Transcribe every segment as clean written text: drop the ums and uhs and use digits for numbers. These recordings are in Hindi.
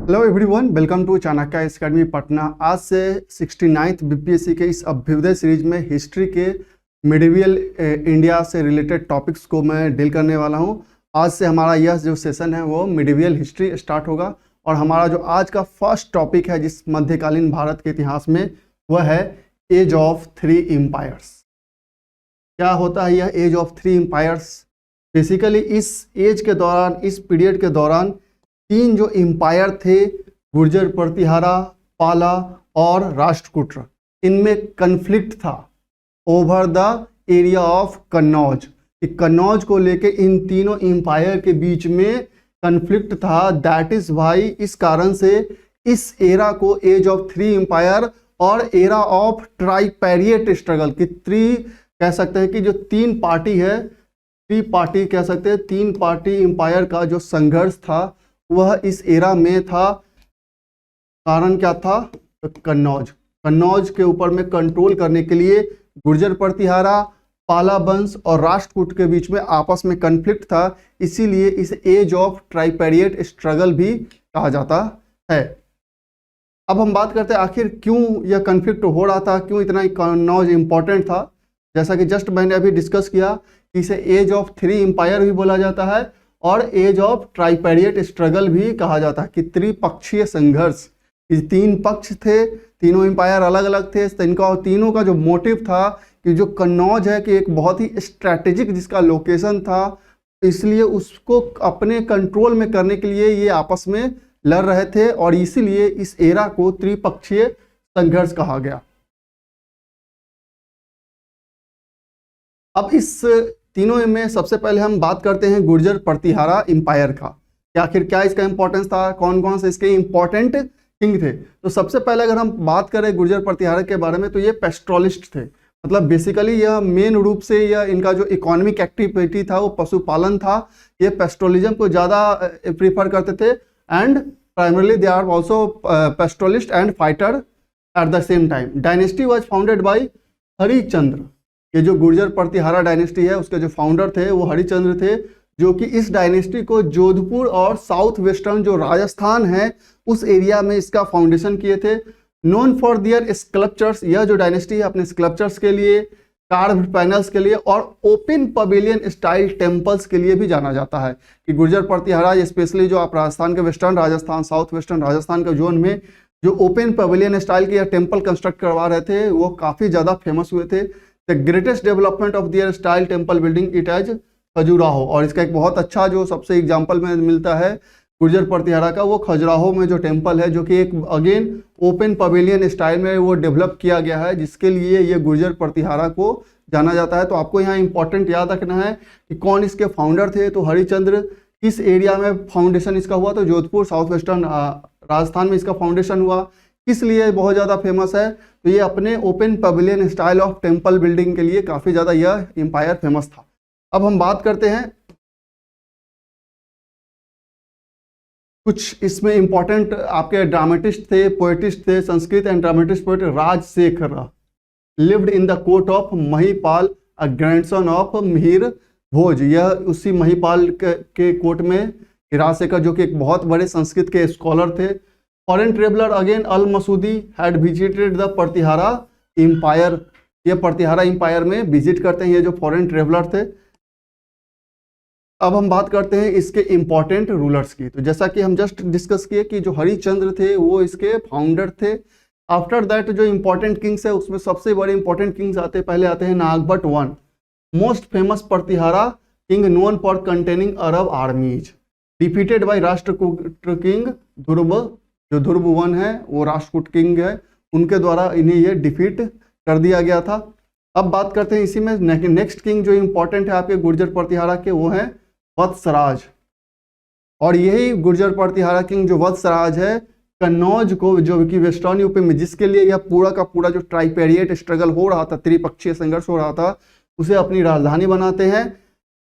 Hello everyone, welcome to Chanakya academy Patna. आज से 69th बीपीएससी के इस अभ्युदय सीरीज में हिस्ट्री के मिडिवियल इंडिया से रिलेटेड टॉपिक्स को मैं डील करने वाला हूं। आज से हमारा यह जो सेशन है वो मिडिवियल हिस्ट्री स्टार्ट होगा और हमारा जो आज का फर्स्ट टॉपिक है जिस मध्यकालीन भारत के इतिहास में वह है एज ऑफ 3 एम्पायर्स। क्या होता है यह एज ऑफ 3 एम्पायर्स? बेसिकली इस एज के दौरान, इस पीरियड के दौरान 3 जो एम्पायर थे, गुर्जर, प्रतिहारा, पाला और राष्ट्रकूट, इनमें कन्फ्लिक्ट था over the area of Kannauj. Kannauj को लेके इन तीनों एम्पायर के बीच में कन्फ्लिक्ट था। दैट इज वाई, इस कारण से इस एरा को एज ऑफ 3 एम्पायर और एरा ऑफ ट्राइपेरिएट स्ट्रगल की कह सकते हैं कि जो 3 पार्टी है, 3 पार्टी कह सकते हैं, 3 पार्टी एम्पायर का जो संघर्ष था वह इस एरा में था। कारण क्या था? कन्नौज के ऊपर में कंट्रोल करने के लिए गुर्जर, प्रतिहारा, पाला वंश और राष्ट्रकूट के बीच में आपस में कन्फ्लिक्ट था। इसीलिए इस एज ऑफ ट्राइपेरिएट स्ट्रगल भी कहा जाता है। अब हम बात करते हैं आखिर क्यों यह कन्फ्लिक्ट हो रहा था, क्यों इतना कन्नौज इंपॉर्टेंट था। जैसा कि जस्ट मैंने अभी डिस्कस किया कि इसे एज ऑफ 3 एम्पायर भी बोला जाता है और एज ऑफ ट्राइपेरिएट स्ट्रगल भी कहा जाता है कि त्रिपक्षीय संघर्ष। ये 3 पक्ष थे, तीनों एम्पायर अलग अलग थे, इनका तीनों का जो मोटिव था कि जो कन्नौज है कि एक बहुत ही स्ट्रैटेजिक जिसका लोकेशन था, इसलिए उसको अपने कंट्रोल में करने के लिए ये आपस में लड़ रहे थे और इसीलिए इस एरा को त्रिपक्षीय संघर्ष कहा गया। अब इस तीनों में सबसे पहले हम बात करते हैं गुर्जर प्रतिहारा एम्पायर का कि आखिर क्या इसका इंपॉर्टेंस था, कौन कौन से इसके इंपॉर्टेंट किंग थे। तो सबसे पहले अगर हम बात करें गुर्जर प्रतिहारा के बारे में तो ये पेस्ट्रोलिस्ट थे। मतलब बेसिकली यह मेन रूप से यह इनका जो इकोनॉमिक एक्टिविटी था वो पशुपालन था। ये पेस्ट्रोलिज्म को ज़्यादा प्रीफर करते थे and primarily they are also pastoralist and fighter at the same time. Dynasty was founded by Harichandra. ये जो गुर्जर प्रतिहारा डायनेस्टी है उसके जो फाउंडर थे वो हरिचंद्र थे, जो कि इस डायनेस्टी को जोधपुर और साउथ वेस्टर्न जो राजस्थान है उस एरिया में इसका फाउंडेशन किए थे। नोन फॉर दियर स्कल्पचर्स, यह जो डायनेस्टी है अपने स्कल्पचर्स के लिए, कार्व पैनल्स के लिए और ओपन पवेलियन स्टाइल टेम्पल्स के लिए भी जाना जाता है। कि गुर्जर प्रतिहारा स्पेशली जो आप राजस्थान के western Rajasthan, south western Rajasthan के जोन में जो ओपन पवेलियन स्टाइल के टेम्पल कंस्ट्रक्ट करवा रहे थे वो काफ़ी ज़्यादा फेमस हुए थे। The greatest development of their style temple building it as Khajuraho, और इसका एक बहुत अच्छा जो सबसे एग्जाम्पल में मिलता है गुर्जर प्रतिहारा का वो खजुराहो में जो टेम्पल है, जो कि एक अगेन ओपन पवेलियन स्टाइल में वो डेवलप किया गया है, जिसके लिए ये गुर्जर प्रतिहारा को जाना जाता है। तो आपको यहाँ इंपॉर्टेंट याद रखना है कि कौन इसके फाउंडर थे। तो हरिचंद्र, किस एरिया में फाउंडेशन इसका हुआ? तो जोधपुर, साउथ वेस्टर्न राजस्थान में इसका फाउंडेशन हुआ। किस लिए बहुत ज़्यादा फेमस है? तो ये अपने open pavilion style of temple building के लिए काफ़ी ज़्यादा यह एम्पायर फेमस था। अब हम बात करते हैं कुछ इसमें इंपॉर्टेंट आपके ड्रामेटिस्ट थे, पोएटिस्ट थे। Sanskrit and dramatist poet Rajashekhar lived in the court of Mahipal, a grandson of Mihir Bhoj. यह उसी महिपाल के कोर्ट में राजशेखर, जो कि एक बहुत बड़े संस्कृत के स्कॉलर थे। Foreign traveller again Al Masudi had visited the Pratihara empire. ये प्रतिहारा एम्पायर में विजिट करते हैं ये जो फॉरेन ट्रेवलर थे। अब हम बात करते हैं इसके इंपॉर्टेंट रूलर्स की। तो जैसा कि हम जस्ट डिस्कस किए कि जो हरिचंद्र थे वो इसके फाउंडर थे। आफ्टर दैट जो इंपॉर्टेंट किंग्स है उसमें सबसे बड़े इंपॉर्टेंट किंग्स पहले आते हैं Nagabhata one, most famous Pratihara king known for containing Arab armies, defeated by Rashtrakuta king Dhruva. जो ध्रुव वन है वो राष्ट्रकूट किंग है, उनके द्वारा इन्हें ये डिफीट कर दिया गया था। अब बात करते हैं इसी में नेक्स्ट किंग जो इंपॉर्टेंट है आपके गुर्जर प्रतिहारा के, वो है वत्सराज। और यही गुर्जर प्रतिहारा किंग जो वत्सराज है कन्नौज को, जो कि वेस्टर्न यूपी में, जिसके लिए यह पूरा का पूरा जो ट्राइपेरिएट स्ट्रगल हो रहा था, त्रिपक्षीय संघर्ष हो रहा था, उसे अपनी राजधानी बनाते हैं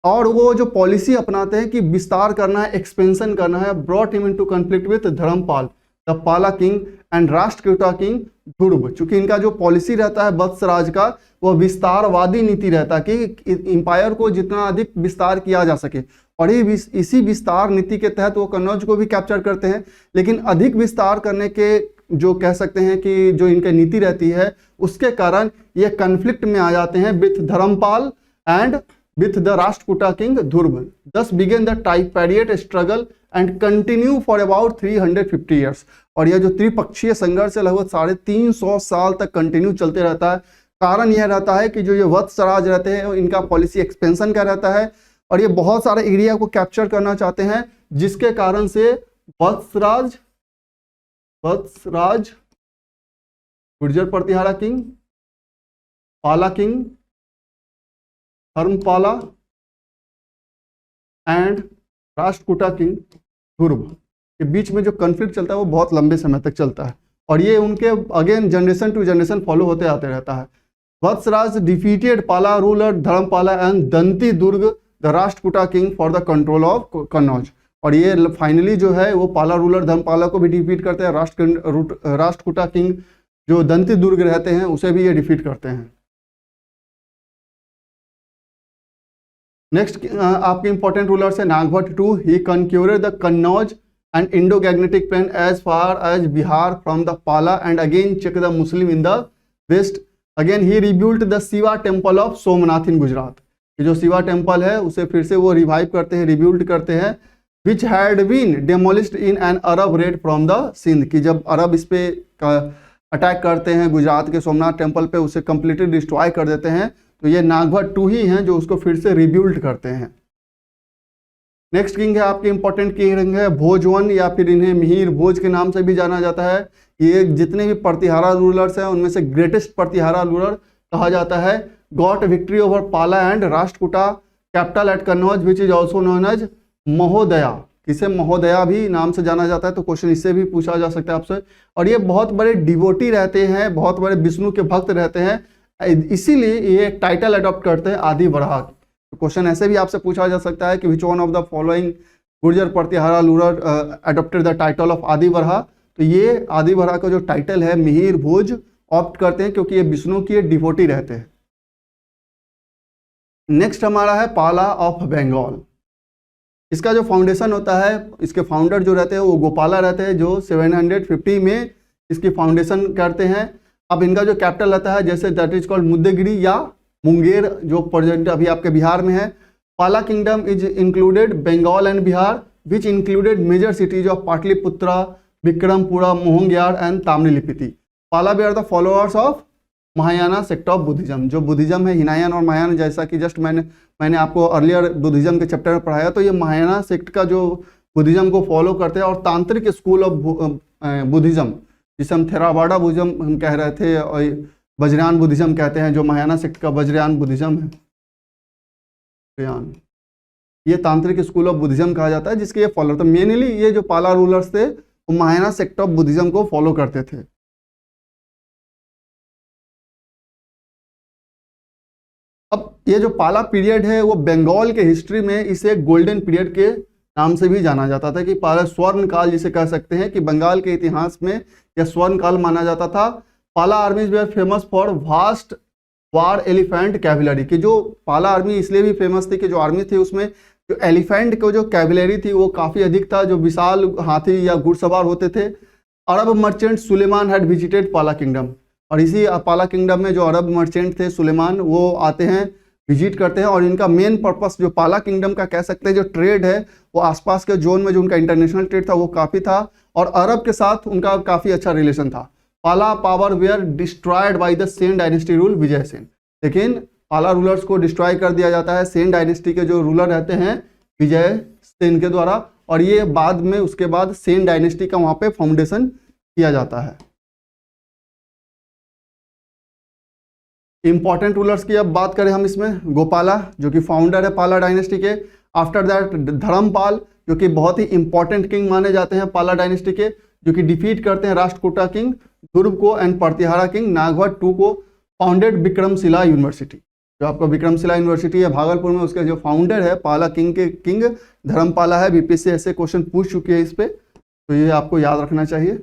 और वो जो पॉलिसी अपनाते हैं कि विस्तार करना है, एक्सपेंशन करना है। Brought him into conflict with Dharmapal the Pala king and Rashtrakuta king Dhruv. चूंकि इनका जो पॉलिसी रहता है वत्सराज का, वो विस्तारवादी नीति रहता कि एम्पायर को जितना अधिक विस्तार किया जा सके, और इसी विस्तार नीति के तहत वो कन्नौज को भी कैप्चर करते हैं। लेकिन अधिक विस्तार करने के जो कह सकते हैं कि जो इनकी नीति रहती है उसके कारण ये कन्फ्लिक्ट में आ जाते हैं with Dharmapala and with the Rashtrakuta king Dhruva. This began the tripartite struggle and continue for about 350 years. और यह जो त्रिपक्षीय संघर्ष है लगभग 350 साल तक कंटिन्यू चलते रहता है। कारण यह रहता है कि जो ये वत्सराज रहते हैं इनका पॉलिसी एक्सपेंशन का रहता है और ये बहुत सारे एरिया को कैप्चर करना चाहते हैं, जिसके कारण से Vatsaraja Gurjar Pratihara king, Pala king, Dharmapala and Rashtrakuta king Dhruva के बीच में जो कॉन्फ्लिक्ट चलता है वो बहुत लंबे समय तक चलता है और ये उनके again generation to generation follow होते आते रहता है। Vatsraj defeated Pala ruler Dharmapala and Dantidurga the Rashtrakuta king for the control of Kannauj. और ये फाइनली जो है वो पाला रूलर धर्मपाला को भी डिफीट करते हैं, राष्ट्रकूटा किंग जो दंती दुर्ग रहते हैं उसे भी ये डिफीट करते हैं। नेक्स्ट आपके इंपॉर्टेंट रूलर्स है Nagabhata two. He conquered the Kannauj and Indo-Gangetic plain as far as Bihar from the Pala and again check the Muslim in the west. Again he rebuilt the Shiva temple of Somnath in Gujarat. ये जो शिवा टेम्पल है उसे फिर से वो रिवाइव करते हैं, रिबिल्ड करते हैं, which had been demolished in an Arab raid from the Sindh। कि जब अरब इस पे अटैक करते हैं गुजरात के सोमनाथ टेम्पल पे उसे कंप्लीटली डिस्ट्रॉय कर देते हैं, तो ये नागभट्ट टू ही हैं जो उसको फिर से रिबिल्ड करते हैं। नेक्स्ट किंग है आपके इंपॉर्टेंट किंग है भोजवन या फिर इन्हें मिहिर भोज के नाम से भी जाना जाता है। ये जितने भी प्रतिहारा रूलर्स हैं उनमें से ग्रेटेस्ट प्रतिहारा रूलर कहा जाता है। Got victory over Pala and Rashtrakuta capital at Kannauj which is also known as Mahodaya. किसे महोदया भी नाम से जाना जाता है, तो क्वेश्चन इससे भी पूछा जा सकता है आपसे। और ये बहुत बड़े डिवोटी रहते हैं, बहुत बड़े विष्णु के भक्त रहते हैं, इसीलिए ये टाइटल अडॉप्ट करते हैं आदि वराह। तो क्वेश्चन ऐसे भी आपसे पूछा जा सकता है कि which one of the following Gurjar Pratihara ruler adopted the title of आदि वराह। तो ये आदि वराह का जो टाइटल है मिहिर भोज ऑप्ट करते हैं क्योंकि ये विष्णु की डिवोटी रहते हैं। नेक्स्ट हमारा है पाला ऑफ बंगाल। इसका जो फाउंडेशन होता है, इसके फाउंडर जो रहते हैं वो गोपाला रहते हैं जो 750 में इसकी फाउंडेशन करते हैं। अब इनका जो कैपिटल रहता है जैसे दैट इज कॉल्ड मुद्देगिरी या मुंगेर जो प्रेजेंट अभी आपके बिहार में है। Pala kingdom is included Bengal and Bihar which included major cities of Pataliputra, Vikramapura, Mohangyar and Tamralipti. Pala भी are the followers of Mahayana sect of Buddhism. जो बुद्धिज्म है हिनायन और महायान, जैसा कि जस्ट मैंने आपको अर्लियर बुद्धिज्म के चैप्टर में पढ़ाया, तो ये महायाना सेक्ट का जो बुद्धिज्म को फॉलो करते हैं और तांत्रिक स्कूल ऑफ बुद्धिज्म जिसे हम थेरावाड़ा बुद्धिज्म हम कह रहे थे और वज्रयान बुद्धिज्म कहते हैं, जो महायाना सेक्ट का वज्रयान बुद्धिज्म है, ये तांत्रिक स्कूल ऑफ बुद्धिज्म कहा जाता है जिसके ये फॉलो। तो मेनली ये जो पाला रूलर्स थे वो महायाना सेक्ट ऑफ बुद्धिज्म को फॉलो करते थे। अब ये जो पाला पीरियड है वो बंगाल के हिस्ट्री में इसे गोल्डन पीरियड के नाम से भी जाना जाता था कि पाला स्वर्ण काल जिसे कह सकते हैं, कि बंगाल के इतिहास में यह स्वर्ण काल माना जाता था। Pala armies were famous for vast war elephant cavalry. कि जो पाला आर्मी इसलिए भी फेमस थी कि जो आर्मी थी उसमें जो एलिफेंट को जो कैवलरी थी वो काफ़ी अधिक था, जो विशाल हाथी या घुड़सवार होते थे। अरब मर्चेंट सुलेमान हैड विजिटेड पाला किंगडम, और इसी पाला किंगडम में जो अरब मर्चेंट थे सुलेमान वो आते हैं, विजिट करते हैं। और इनका मेन पर्पस जो पाला किंगडम का कह सकते हैं जो ट्रेड है वो आसपास के जोन में जो उनका इंटरनेशनल ट्रेड था वो काफ़ी था और अरब के साथ उनका काफ़ी अच्छा रिलेशन था। Pala power were destroyed by the Sen dynasty rule Vijay Sen. लेकिन पाला रूलर्स को डिस्ट्रॉय कर दिया जाता है सेन डायनेस्टी के जो रूलर रहते हैं विजय सेन के द्वारा, और ये बाद में उसके बाद सेन डायनेस्टी का वहां पे फाउंडेशन किया जाता है। इंपॉर्टेंट रूलर्स की अब बात करें हम इसमें, गोपाला जो कि फाउंडर है पाला डायनेस्टी के। आफ्टर दैट धर्मपाल जो कि बहुत ही इंपॉर्टेंट किंग माने जाते हैं पाला डायनेस्टी के, जो कि डिफीट करते हैं राष्ट्रकूटा किंग ध्रुव को and Pratihara king Nagabhata two को। फाउंडेड विक्रमशिला यूनिवर्सिटी, जो आपका विक्रमशिला यूनिवर्सिटी है भागलपुर में, उसके जो फाउंडर है पाला किंग के किंग धर्मपाला है। बीपीएससी ऐसे क्वेश्चन पूछ चुकी है इस पे, तो ये आपको याद रखना चाहिए।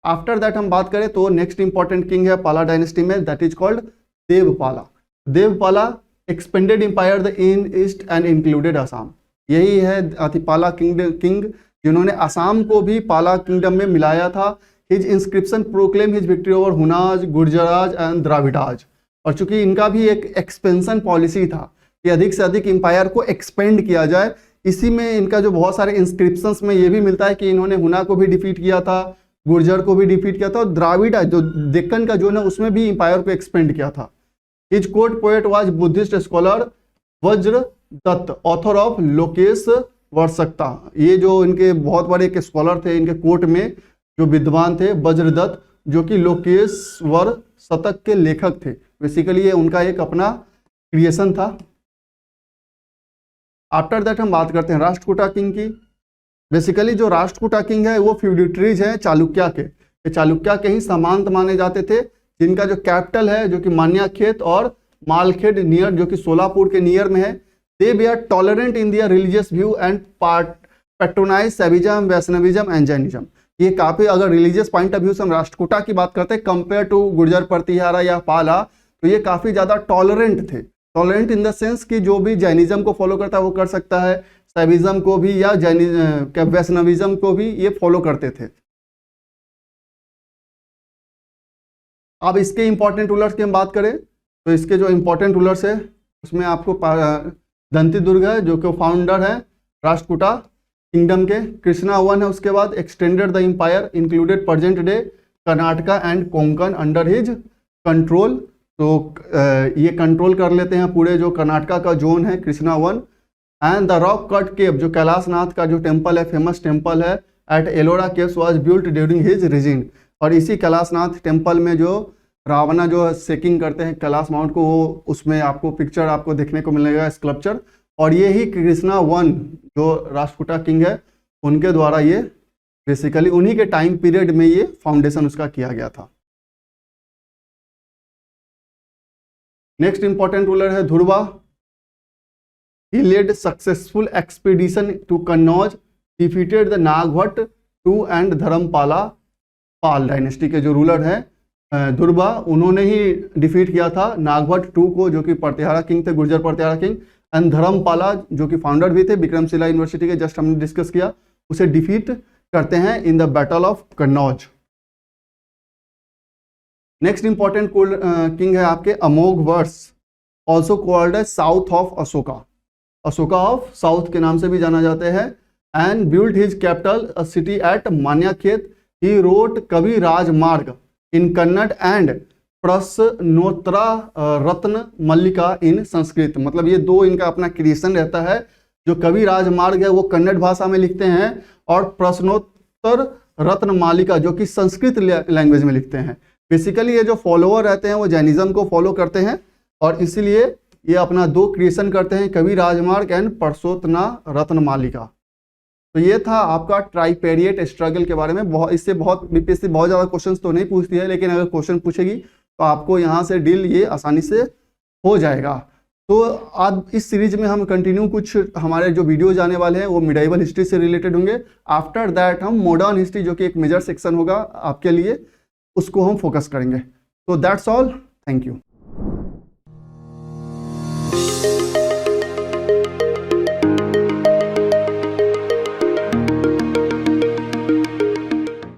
आफ्टर दैट हम बात करें तो नेक्स्ट इंपॉर्टेंट किंग है पाला डायनेस्टी में, that is called Devapala. Devapala expanded empire the in east and included Assam. यही है अतिपाला किंग जिन्होंने असम को भी पाला किंगडम में मिलाया था। His inscription proclaim his victory over Hunas, Gurjaras and Dravidas. और चूंकि इनका भी एक एक्सपेंशन पॉलिसी था कि अधिक से अधिक एम्पायर को एक्सपेंड किया जाए, इसी में इनका जो बहुत सारे इंस्क्रिप्शंस में ये भी मिलता है कि इन्होंने हुना को भी डिफीट किया था, गुर्जर को भी डिफीट किया था, और द्राविड जो डेक्कन का जोन है उसमें भी एम्पायर को एक्सपेंड किया था। His court poet was Buddhist scholar वज्र दत्त, ऑथर ऑफ लोकेश वर्षकता। ये जो इनके बहुत बड़े एक स्कॉलर थे, इनके कोर्ट में जो विद्वान थे वज्रदत्त, जो कि लोकेश्वर शतक के लेखक थे। बेसिकली ये उनका एक अपना क्रिएशन था। आफ्टर दैट हम बात करते हैं राष्ट्रकूटा किंग की। बेसिकली जो राष्ट्रकूटा किंग है वो फ्यूडिटरीज हैं चालुक्य के। ये चालुक्य के ही सामंत माने जाते थे, जिनका जो कैपिटल है जो कि मान्याखेत और मालखेड नियर, जो कि सोलापुर के नियर में है। दे वे are tolerant in their religious view and patronise Shaivism, Vaishnavism and Jainism. ये काफी, अगर रिलीजियस पॉइंट ऑफ व्यू से हम राष्ट्रकूटा की बात करते हैं कंपेयर टू गुर्जर प्रतिहारा या पाला, तो ये काफी ज्यादा टॉलरेंट थे। टॉलरेंट इन द सेंस कि जो भी जैनिज्म को फॉलो करता है वो कर सकता है, सैविज्म को भी या वैष्णविज्म को भी ये फॉलो करते थे। अब इसके इंपॉर्टेंट रूलर्स की हम बात करें तो इसके जो इंपॉर्टेंट रूलर्स है उसमें आपको दंती दुर्ग है जो कि फाउंडर है राष्ट्रकूटा किंगडम के। कृष्णा वन है उसके बाद। Extended the empire included present day Karnataka and Konkan under his control. तो ये कंट्रोल कर लेते हैं पूरे जो कर्नाटका का जोन है Krishna one. And the rock cut cave, जो कैलाशनाथ का जो टेम्पल है, फेमस टेम्पल है at Ellora caves was built during his reign. और इसी कैलाशनाथ टेम्पल में जो रावणा जो सेकिंग करते हैं कैलाश माउंट को, वो उसमें आपको पिक्चर आपको देखने को मिलेगा, स्कल्पचर। और ये ही कृष्णा वन जो राष्ट्रकूटा किंग है उनके द्वारा ये बेसिकली उन्हीं के टाइम पीरियड में ये फाउंडेशन उसका किया गया था। नेक्स्ट इंपॉर्टेंट रूलर है Dhruva. He led successful expedition to Kannauj, defeated the Nagabhata two and Dharmapala Pala dynasty के जो रूलर है ध्रुवा, उन्होंने ही डिफीट किया था नागभट्ट टू को, जो कि प्रतिहारा किंग थे, गुर्जर प्रतिहारा किंग। एंड धर्मपाला जो कि फाउंडर भी थे विक्रमशिला यूनिवर्सिटी के, जस्ट हमने डिस्कस किया, उसे डिफीट करते हैं in the battle of Kannauj. Next important king है आपके Amogha Varsha, also called south of Ashoka. Ashoka of south के नाम से भी जाना जाते हैं। And build his capital a city at Manyakheta. He wrote Kavirajamarga in Kannada and Prashnottara Ratna मल्लिका इन संस्कृत। मतलब ये दो इनका अपना क्रिएशन रहता है। जो कवि राजमार्ग है वो कन्नड़ भाषा में लिखते हैं और प्रश्नोत्तर रत्न मालिका जो कि संस्कृत लैंग्वेज में लिखते हैं। बेसिकली ये जो फॉलोअर रहते हैं वो जैनिज्म को फॉलो करते हैं और इसीलिए ये अपना दो क्रिएशन करते हैं, कवि राजमार्ग एंड परसोत्तना रत्न मालिका। तो ये था आपका ट्राइपेरिएट स्ट्रगल के बारे में। इससे बहुत बीपीएससी बहुत ज़्यादा क्वेश्चंस तो नहीं पूछती है, लेकिन अगर क्वेश्चन पूछेगी तो आपको यहाँ से डील ये आसानी से हो जाएगा। तो आज इस सीरीज में हम कंटिन्यू कुछ हमारे जो वीडियोज आने वाले हैं वो मिडाइवल हिस्ट्री से रिलेटेड होंगे। आफ्टर दैट हम मॉडर्न हिस्ट्री जो कि एक मेजर सेक्शन होगा आपके लिए, उसको हम फोकस करेंगे। तो दैट्स ऑल, थैंक यू।